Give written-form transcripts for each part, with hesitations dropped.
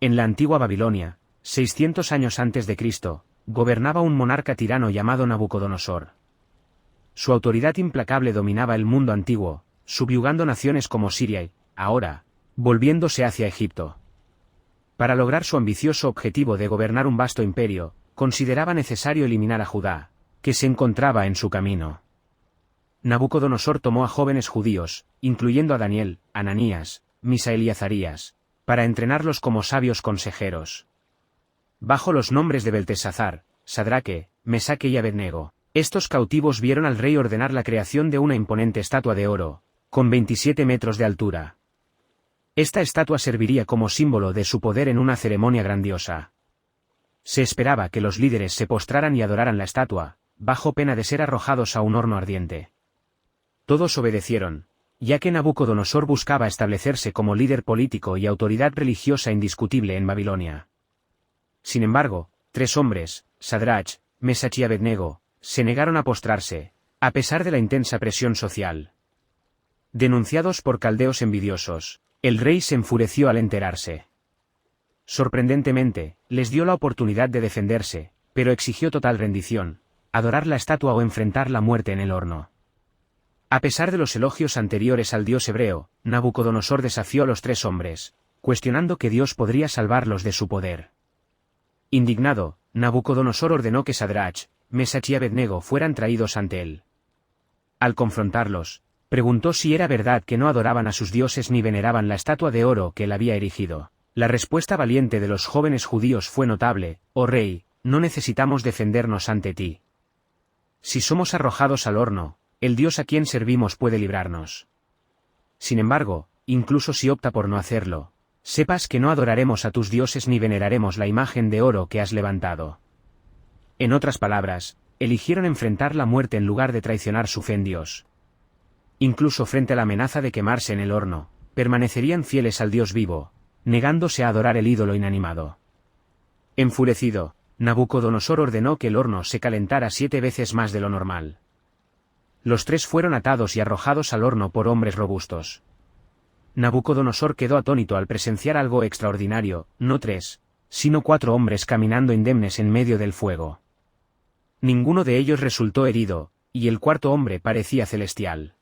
En la antigua Babilonia, 600 años antes de Cristo, gobernaba un monarca tirano llamado Nabucodonosor. Su autoridad implacable dominaba el mundo antiguo, subyugando naciones como Siria y, ahora, volviéndose hacia Egipto. Para lograr su ambicioso objetivo de gobernar un vasto imperio, consideraba necesario eliminar a Judá, que se encontraba en su camino. Nabucodonosor tomó a jóvenes judíos, incluyendo a Daniel, Ananías, Misael y Azarías, para entrenarlos como sabios consejeros. Bajo los nombres de Beltesazar, Sadraque, Mesaque y Abednego, estos cautivos vieron al rey ordenar la creación de una imponente estatua de oro, con 27 metros de altura. Esta estatua serviría como símbolo de su poder en una ceremonia grandiosa. Se esperaba que los líderes se postraran y adoraran la estatua, bajo pena de ser arrojados a un horno ardiente. Todos obedecieron, ya que Nabucodonosor buscaba establecerse como líder político y autoridad religiosa indiscutible en Babilonia. Sin embargo, 3 hombres, Sadrach, Mesach y Abednego, se negaron a postrarse, a pesar de la intensa presión social. Denunciados por caldeos envidiosos, el rey se enfureció al enterarse. Sorprendentemente, les dio la oportunidad de defenderse, pero exigió total rendición, adorar la estatua o enfrentar la muerte en el horno. A pesar de los elogios anteriores al dios hebreo, Nabucodonosor desafió a los 3 hombres, cuestionando que Dios podría salvarlos de su poder. Indignado, Nabucodonosor ordenó que Sadrach, Mesach y Abednego fueran traídos ante él. Al confrontarlos, preguntó si era verdad que no adoraban a sus dioses ni veneraban la estatua de oro que él había erigido. La respuesta valiente de los jóvenes judíos fue notable: «Oh rey, no necesitamos defendernos ante ti. Si somos arrojados al horno, el Dios a quien servimos puede librarnos. Sin embargo, incluso si opta por no hacerlo, sepas que no adoraremos a tus dioses ni veneraremos la imagen de oro que has levantado». En otras palabras, eligieron enfrentar la muerte en lugar de traicionar su fe en Dios. Incluso frente a la amenaza de quemarse en el horno, permanecerían fieles al Dios vivo, negándose a adorar el ídolo inanimado. Enfurecido, Nabucodonosor ordenó que el horno se calentara 7 veces más de lo normal. Los 3 fueron atados y arrojados al horno por hombres robustos. Nabucodonosor quedó atónito al presenciar algo extraordinario: no 3, sino 4 hombres caminando indemnes en medio del fuego. Ninguno de ellos resultó herido, y el 4.º hombre parecía celestial.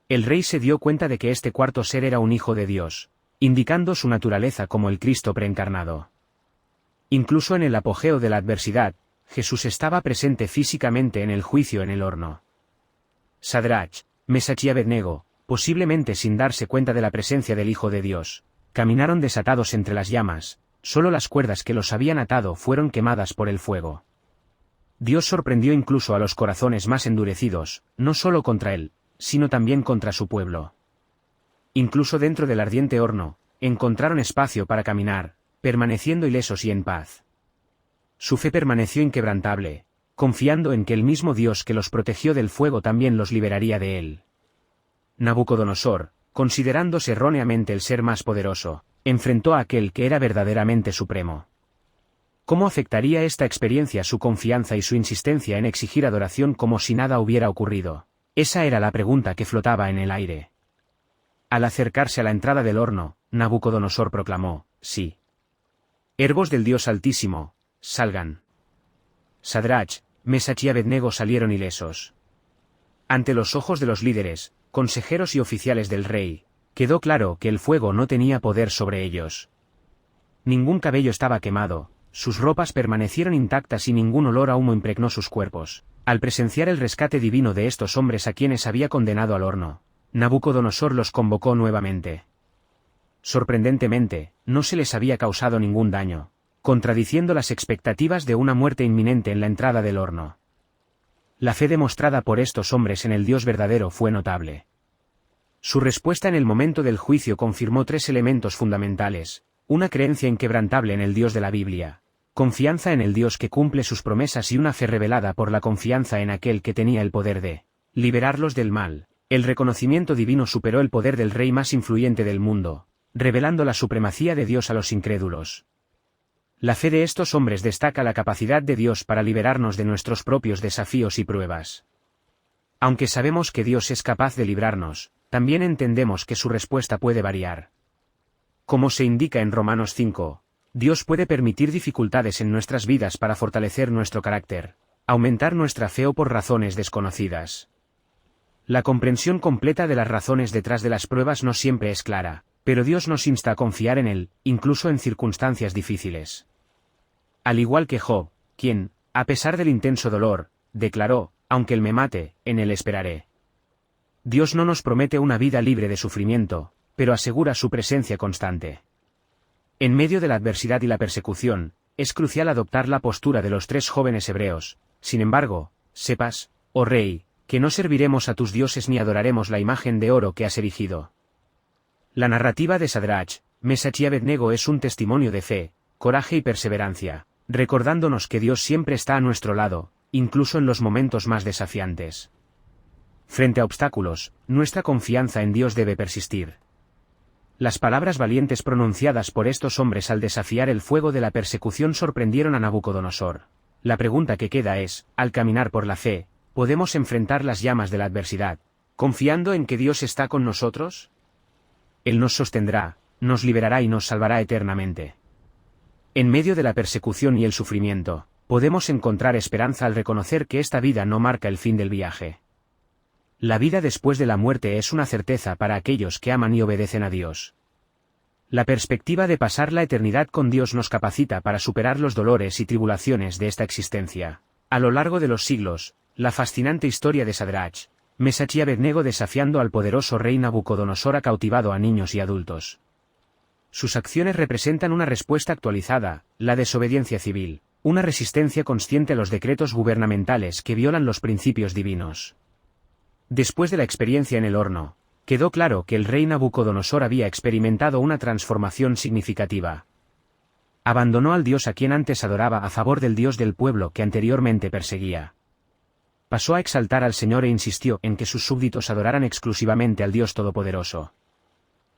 El rey se dio cuenta de que este 4.º ser era un hijo de Dios, indicando su naturaleza como el Cristo preencarnado. Incluso en el apogeo de la adversidad, Jesús estaba presente físicamente en el juicio en el horno. Sadrach, Mesach y Abednego, posiblemente sin darse cuenta de la presencia del Hijo de Dios, caminaron desatados entre las llamas. Solo las cuerdas que los habían atado fueron quemadas por el fuego. Dios sorprendió incluso a los corazones más endurecidos, no solo contra él, sino también contra su pueblo. Incluso dentro del ardiente horno, encontraron espacio para caminar, permaneciendo ilesos y en paz. Su fe permaneció inquebrantable, confiando en que el mismo Dios que los protegió del fuego también los liberaría de él. Nabucodonosor, considerándose erróneamente el ser más poderoso, enfrentó a aquel que era verdaderamente supremo. ¿Cómo afectaría esta experiencia su confianza y su insistencia en exigir adoración como si nada hubiera ocurrido? Esa era la pregunta que flotaba en el aire. Al acercarse a la entrada del horno, Nabucodonosor proclamó: «Sí. Ergos del Dios Altísimo, salgan». Sadrach, Mesach y Abednego salieron ilesos. Ante los ojos de los líderes, consejeros y oficiales del rey, quedó claro que el fuego no tenía poder sobre ellos. Ningún cabello estaba quemado, sus ropas permanecieron intactas y ningún olor a humo impregnó sus cuerpos. Al presenciar el rescate divino de estos hombres a quienes había condenado al horno, Nabucodonosor los convocó nuevamente. Sorprendentemente, no se les había causado ningún daño, contradiciendo las expectativas de una muerte inminente en la entrada del horno. La fe demostrada por estos hombres en el Dios verdadero fue notable. Su respuesta en el momento del juicio confirmó 3 elementos fundamentales: una creencia inquebrantable en el Dios de la Biblia, confianza en el Dios que cumple sus promesas y una fe revelada por la confianza en aquel que tenía el poder de liberarlos del mal. El reconocimiento divino superó el poder del rey más influyente del mundo, revelando la supremacía de Dios a los incrédulos. La fe de estos hombres destaca la capacidad de Dios para liberarnos de nuestros propios desafíos y pruebas. Aunque sabemos que Dios es capaz de librarnos, también entendemos que su respuesta puede variar. Como se indica en Romanos 5, Dios puede permitir dificultades en nuestras vidas para fortalecer nuestro carácter, aumentar nuestra fe o por razones desconocidas. La comprensión completa de las razones detrás de las pruebas no siempre es clara, pero Dios nos insta a confiar en Él, incluso en circunstancias difíciles. Al igual que Job, quien, a pesar del intenso dolor, declaró, aunque Él me mate, en Él esperaré. Dios no nos promete una vida libre de sufrimiento, pero asegura su presencia constante. En medio de la adversidad y la persecución, es crucial adoptar la postura de los 3 jóvenes hebreos. Sin embargo, sepas, oh rey, que no serviremos a tus dioses ni adoraremos la imagen de oro que has erigido. La narrativa de Sadrach, Mesach y Abednego es un testimonio de fe, coraje y perseverancia, recordándonos que Dios siempre está a nuestro lado, incluso en los momentos más desafiantes. Frente a obstáculos, nuestra confianza en Dios debe persistir. Las palabras valientes pronunciadas por estos hombres al desafiar el fuego de la persecución sorprendieron a Nabucodonosor. La pregunta que queda es, al caminar por la fe, ¿podemos enfrentar las llamas de la adversidad, confiando en que Dios está con nosotros? Él nos sostendrá, nos liberará y nos salvará eternamente. En medio de la persecución y el sufrimiento, podemos encontrar esperanza al reconocer que esta vida no marca el fin del viaje. La vida después de la muerte es una certeza para aquellos que aman y obedecen a Dios. La perspectiva de pasar la eternidad con Dios nos capacita para superar los dolores y tribulaciones de esta existencia. A lo largo de los siglos, la fascinante historia de Sadrach, Mesach y Abednego desafiando al poderoso rey Nabucodonosor ha cautivado a niños y adultos. Sus acciones representan una respuesta actualizada, la desobediencia civil, una resistencia consciente a los decretos gubernamentales que violan los principios divinos. Después de la experiencia en el horno, quedó claro que el rey Nabucodonosor había experimentado una transformación significativa. Abandonó al Dios a quien antes adoraba a favor del Dios del pueblo que anteriormente perseguía. Pasó a exaltar al Señor e insistió en que sus súbditos adoraran exclusivamente al Dios Todopoderoso.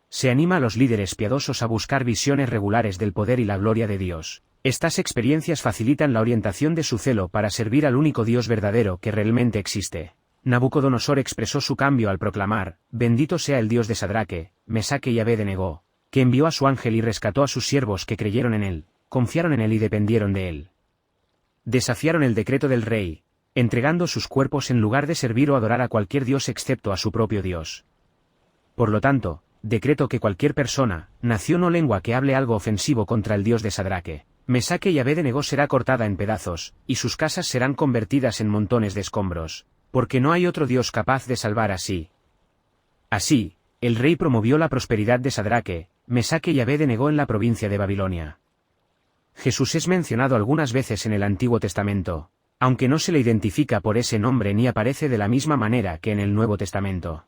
Se anima a los líderes piadosos a buscar visiones regulares del poder y la gloria de Dios. Estas experiencias facilitan la orientación de su celo para servir al único Dios verdadero que realmente existe. Nabucodonosor expresó su cambio al proclamar, «Bendito sea el Dios de Sadraque, Mesaque y Abednego, que envió a su ángel y rescató a sus siervos que creyeron en él, confiaron en él y dependieron de él». Desafiaron el decreto del rey, entregando sus cuerpos en lugar de servir o adorar a cualquier dios excepto a su propio Dios. Por lo tanto, decreto que cualquier persona, nación o lengua que hable algo ofensivo contra el Dios de Sadraque, Mesaque y Abednego será cortada en pedazos, y sus casas serán convertidas en montones de escombros. Porque no hay otro Dios capaz de salvar así. Así, el rey promovió la prosperidad de Sadraque, Mesaque y Abednego en la provincia de Babilonia. Jesús es mencionado algunas veces en el Antiguo Testamento, aunque no se le identifica por ese nombre ni aparece de la misma manera que en el Nuevo Testamento.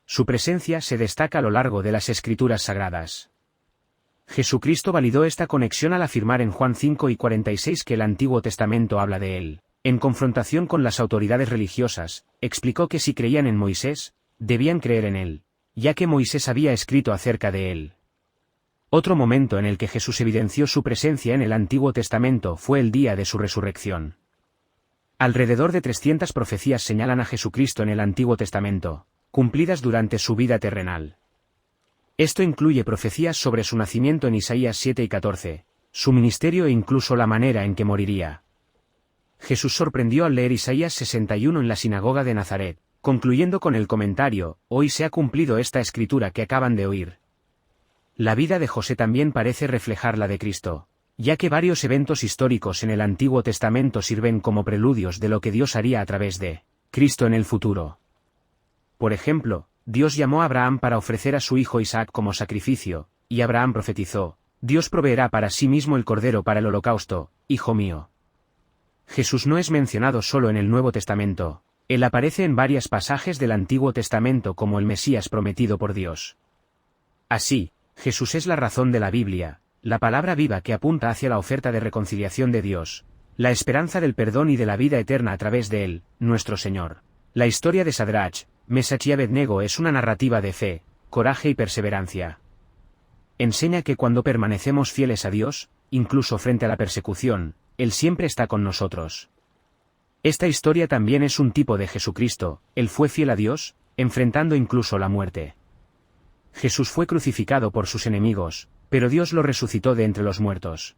Su presencia se destaca a lo largo de las Escrituras Sagradas. Jesucristo validó esta conexión al afirmar en Juan 5:46 que el Antiguo Testamento habla de él. En confrontación con las autoridades religiosas, explicó que si creían en Moisés, debían creer en él, ya que Moisés había escrito acerca de él. Otro momento en el que Jesús evidenció su presencia en el Antiguo Testamento fue el día de su resurrección. Alrededor de 300 profecías señalan a Jesucristo en el Antiguo Testamento, cumplidas durante su vida terrenal. Esto incluye profecías sobre su nacimiento en Isaías 7 y 14, su ministerio e incluso la manera en que moriría. Jesús sorprendió al leer Isaías 61 en la sinagoga de Nazaret, concluyendo con el comentario, «Hoy se ha cumplido esta escritura que acaban de oír». La vida de José también parece reflejar la de Cristo, ya que varios eventos históricos en el Antiguo Testamento sirven como preludios de lo que Dios haría a través de Cristo en el futuro. Por ejemplo, Dios llamó a Abraham para ofrecer a su hijo Isaac como sacrificio, y Abraham profetizó, «Dios proveerá para sí mismo el cordero para el holocausto, hijo mío». Jesús no es mencionado solo en el Nuevo Testamento, él aparece en varios pasajes del Antiguo Testamento como el Mesías prometido por Dios. Así, Jesús es la razón de la Biblia, la palabra viva que apunta hacia la oferta de reconciliación de Dios, la esperanza del perdón y de la vida eterna a través de él, nuestro Señor. La historia de Sadrach, Mesach y Abednego es una narrativa de fe, coraje y perseverancia. Enseña que cuando permanecemos fieles a Dios, incluso frente a la persecución, Él siempre está con nosotros. Esta historia también es un tipo de Jesucristo, Él fue fiel a Dios, enfrentando incluso la muerte. Jesús fue crucificado por sus enemigos, pero Dios lo resucitó de entre los muertos.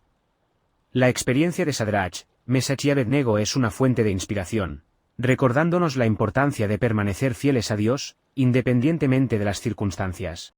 La experiencia de Sadrach, Mesach y Abednego es una fuente de inspiración, recordándonos la importancia de permanecer fieles a Dios, independientemente de las circunstancias.